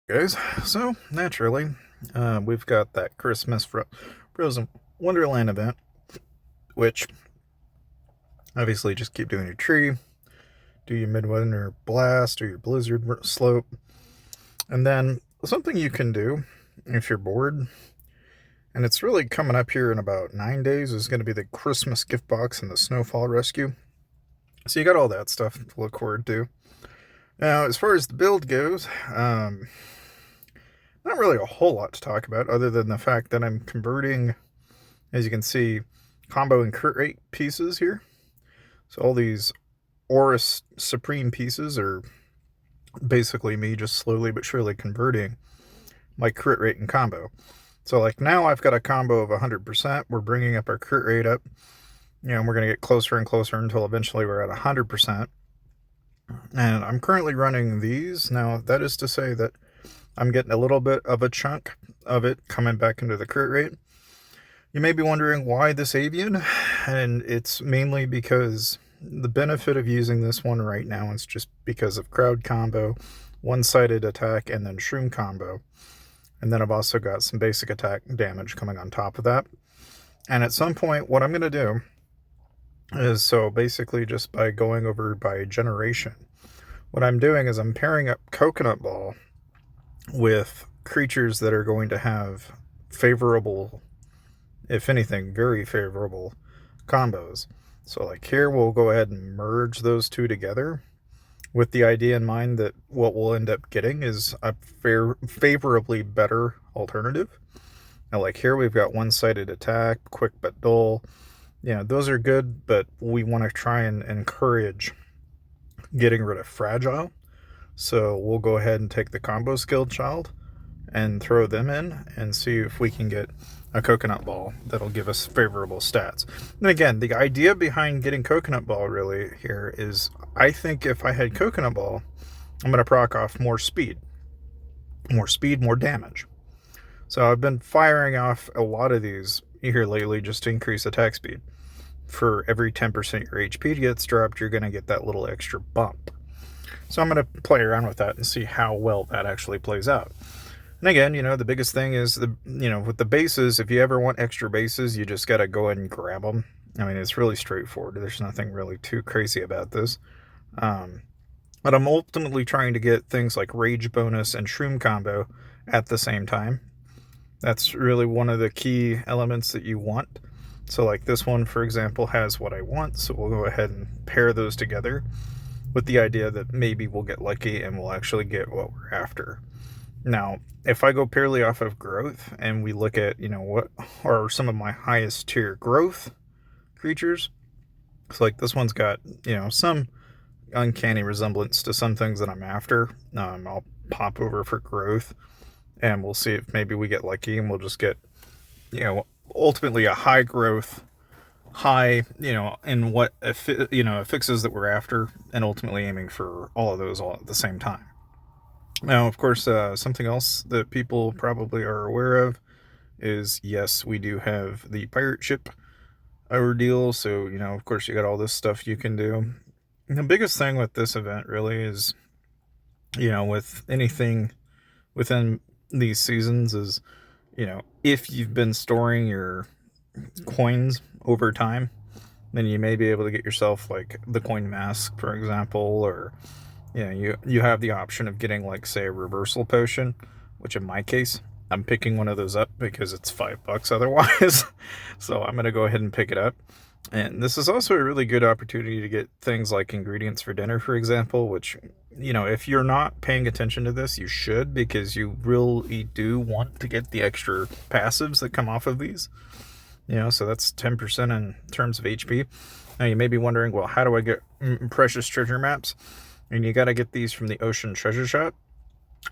Guys, so naturally, we've got that Frozen Wonderland event, which obviously just keep doing your tree, do your Midwinter Blast or your Slope, and then something you can do if you're bored, and it's really coming up here in about 9 days, is going to be the Christmas gift box and the Snowfall Rescue. So you got all that stuff to look forward to. Now, as far as the build goes, not really a whole lot to talk about other than the fact that I'm converting, as you can see, combo and crit rate pieces here. So all these Aurus Supreme pieces are basically me just slowly but surely converting my crit rate and combo. So like now I've got a combo of 100%. We're bringing up our crit rate up. We're going to get closer and closer until eventually we're at 100%. And I'm currently running these. Now, that is to say that I'm getting a little bit of a chunk of it coming back into the crit rate. You may be wondering why this avian, and it's mainly because the benefit of using this one right now is just because of crowd combo, one-sided attack, and then shroom combo. And then I've also got some basic attack damage coming on top of that. And at some point, what I'm going to do is, so basically just by going over by generation, what I'm doing is I'm pairing up Coconut Ball with creatures that are going to have favorable, if anything, very favorable combos. So like here, we'll go ahead and merge those two together with the idea in mind that what we'll end up getting is a favorably better alternative. Now like here, we've got one-sided attack, quick but dull. Those are good, but we want to try and encourage getting rid of fragile. So we'll go ahead and take the combo skilled child and throw them in and see if we can get a coconut ball that'll give us favorable stats. And again, the idea behind getting coconut ball really here is I think if I had coconut ball, I'm going to proc off more speed, more damage. So I've been firing off a lot of these here lately just to increase attack speed. For every 10% your HP gets dropped, you're going to get that little extra bump. So I'm going to play around with that and see how well that actually plays out. And again, the biggest thing is with the bases, if you ever want extra bases, you just got to go ahead and grab them. I mean, it's really straightforward. There's nothing really too crazy about this. But I'm ultimately trying to get things like Rage Bonus and Shroom Combo at the same time. That's really one of the key elements that you want. So like this one, for example, has what I want. So we'll go ahead and pair those together with the idea that maybe we'll get lucky and we'll actually get what we're after. Now, if I go purely off of growth and we look at, what are some of my highest tier growth creatures, so like this one's got, some uncanny resemblance to some things that I'm after. I'll pop over for growth and we'll see if maybe we get lucky and we'll just get, ultimately a high growth, in what, affixes that we're after, and ultimately aiming for all of those all at the same time. Now, of course, something else that people probably are aware of is, yes, we do have the pirate ship ordeal. So, of course, you got all this stuff you can do. And the biggest thing with this event really is, with anything within these seasons is, if you've been storing your coins over time, then you may be able to get yourself like the coin mask, for example, or you have the option of getting like, say, a reversal potion, which in my case, I'm picking one of those up because it's $5 otherwise. So I'm going to go ahead and pick it up. And this is also a really good opportunity to get things like ingredients for dinner, for example, which, if you're not paying attention to this, you should, because you really do want to get the extra passives that come off of these. So that's 10% in terms of HP. Now you may be wondering, well, how do I get precious treasure maps? And you got to get these from the Ocean Treasure Shop.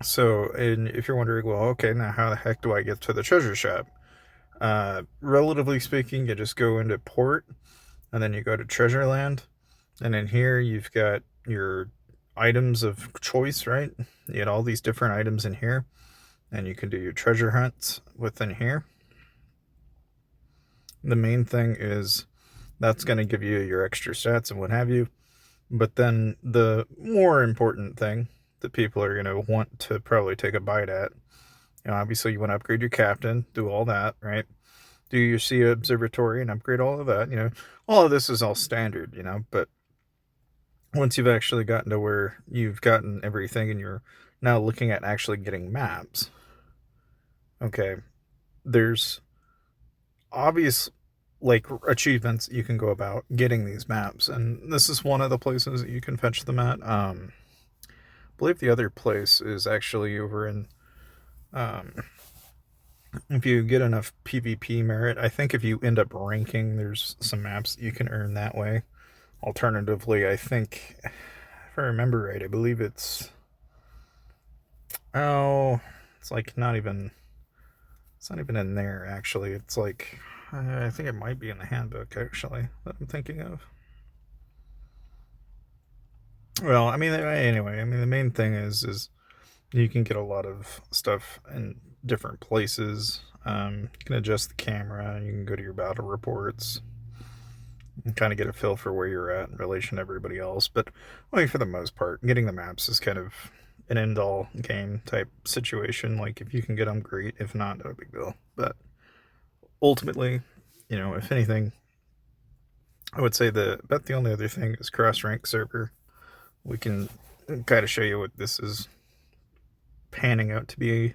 So, and if you're wondering, well, okay, now how the heck do I get to the treasure shop? Relatively speaking, you just go into port, and then you go to Treasure Land, and in here you've got your items of choice, right? You get all these different items in here, and you can do your treasure hunts within here. The main thing is that's going to give you your extra stats and what have you. But then the more important thing that people are going to want to probably take a bite at. Obviously, you want to upgrade your captain, do all that, right? Do your sea observatory and upgrade all of that. All of this is all standard, but once you've actually gotten to where you've gotten everything and you're now looking at actually getting maps, okay, there's obvious achievements you can go about getting these maps, and this is one of the places that you can fetch them at. I believe the other place is actually over in if you get enough PvP merit. I think if you end up ranking, there's some maps you can earn that way. Alternatively, I think, if I remember right, I believe it's not even in there, actually. It's like, I think it might be in the handbook, actually, that I'm thinking of. Well, anyway, the main thing is you can get a lot of stuff in different places. You can adjust the camera, you can go to your battle reports, and kind of get a feel for where you're at in relation to everybody else. But for the most part, getting the maps is kind of an end-all game type situation. Like, if you can get them, great. If not, no big deal. But ultimately, if anything, I would say the only other thing is cross-rank server. We can kind of show you what this is panning out to be.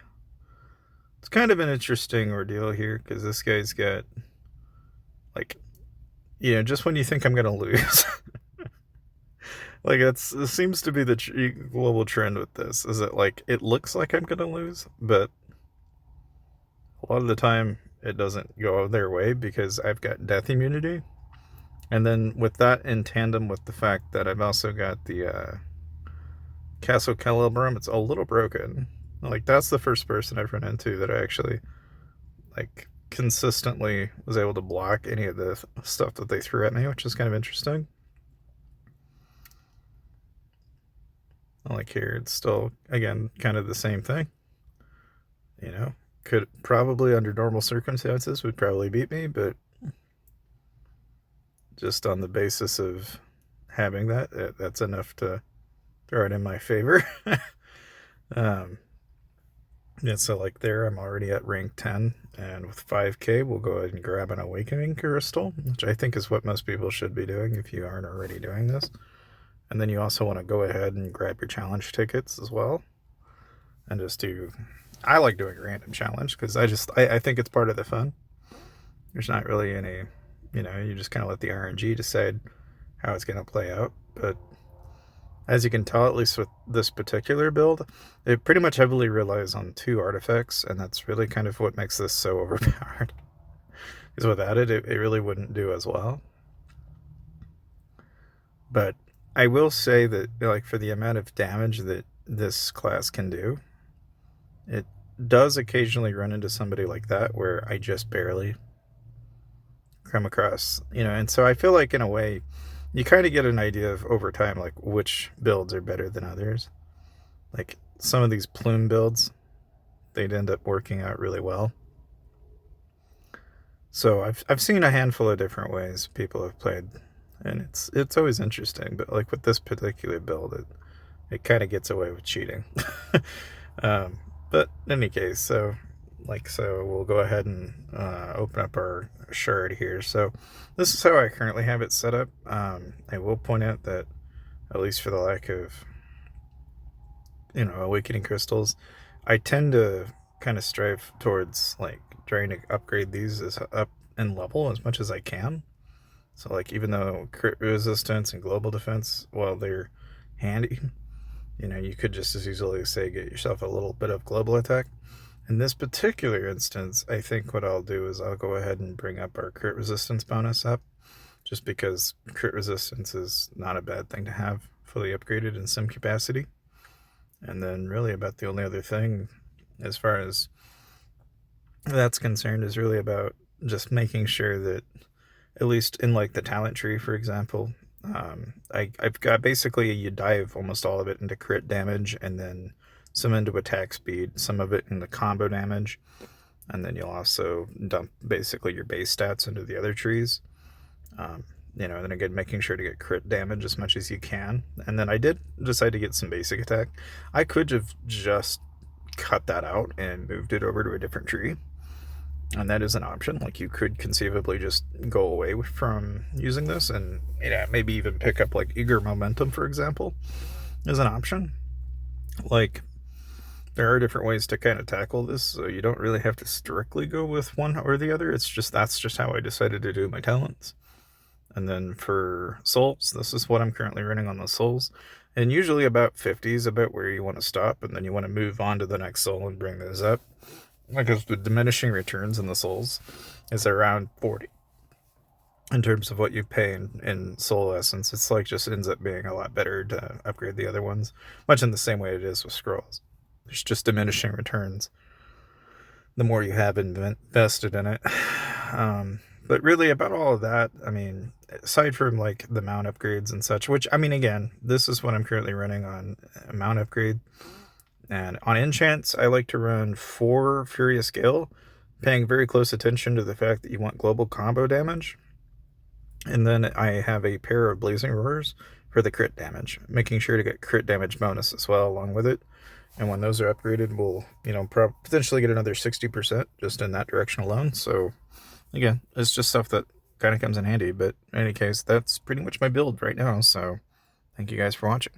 It's kind of an interesting ordeal here, because this guy's got, just when you think I'm gonna lose. It seems to be the global trend with this, is that it looks like I'm gonna lose, but a lot of the time it doesn't go their way because I've got death immunity. And then with that, in tandem with the fact that I've also got the Castle Calibrum, it's a little broken. That's the first person I've run into that I actually consistently was able to block any of the stuff that they threw at me, which is kind of interesting. Here, it's still, again, kind of the same thing. Could probably, under normal circumstances, would probably beat me, but just on the basis of having that's enough to throw it in my favor. So there, I'm already at rank 10, and with 5k, we'll go ahead and grab an awakening crystal, which I think is what most people should be doing if you aren't already doing this. And then you also want to go ahead and grab your challenge tickets as well, and just I like doing a random challenge because I think it's part of the fun. There's not really any, you just kind of let the RNG decide how it's going to play out. But as you can tell, at least with this particular build, it pretty much heavily relies on 2 artifacts, and that's really kind of what makes this so overpowered. Because without it really wouldn't do as well. But I will say that, for the amount of damage that this class can do, it does occasionally run into somebody like that where I just barely come across, and so I feel like, in a way, you kind of get an idea of, over time, which builds are better than others. Some of these Plume builds, they'd end up working out really well. So I've seen a handful of different ways people have played, and it's always interesting. But with this particular build, it kind of gets away with cheating. But in any case, so we'll go ahead and open up our shard here. So this is how I currently have it set up. I will point out that, at least for the lack of awakening crystals, I tend to kind of strive towards trying to upgrade these up in level as much as I can. So even though crit resistance and global defense, while they're handy, you could just as easily say get yourself a little bit of global attack. In this particular instance, I think what I'll do is I'll go ahead and bring up our crit resistance bonus up, just because crit resistance is not a bad thing to have fully upgraded in some capacity. And then really about the only other thing as far as that's concerned is really about just making sure that, at least in the talent tree, for example, I've got basically, you dive almost all of it into crit damage, and then some into attack speed, some of it into combo damage, and then you'll also dump basically your base stats into the other trees. you know, and then again, making sure to get crit damage as much as you can. And then I did decide to get some basic attack. I could have just cut that out and moved it over to a different tree. And that is an option. Like, you could conceivably just go away from using this and, you know, maybe even pick up like eager momentum, for example, is an option. Like, there are different ways to kind of tackle this, so you don't really have to strictly go with one or the other. It's just, that's just how I decided to do my talents. And then for souls, this is what I'm currently running on the souls. And usually about 50 is about where you want to stop, and then you want to move on to the next soul and bring those up. Because the diminishing returns in the souls is around 40. In terms of what you pay in soul essence, it's like just ends up being a lot better to upgrade the other ones, much in the same way it is with scrolls. There's just diminishing returns the more you have invested in it. But really, about all of that, I mean, aside from like the mount upgrades and such, which, I mean, again, this is what I'm currently running on a mount upgrade. And on enchants, I like to run 4 Furious Gale, paying very close attention to the fact that you want global combo damage. And then I have a pair of Blazing Roars for the crit damage, making sure to get crit damage bonus as well along with it. And when those are upgraded, we'll, you know, potentially get another 60% just in that direction alone. So, again, it's just stuff that kind of comes in handy. But in any case, that's pretty much my build right now. So, thank you guys for watching.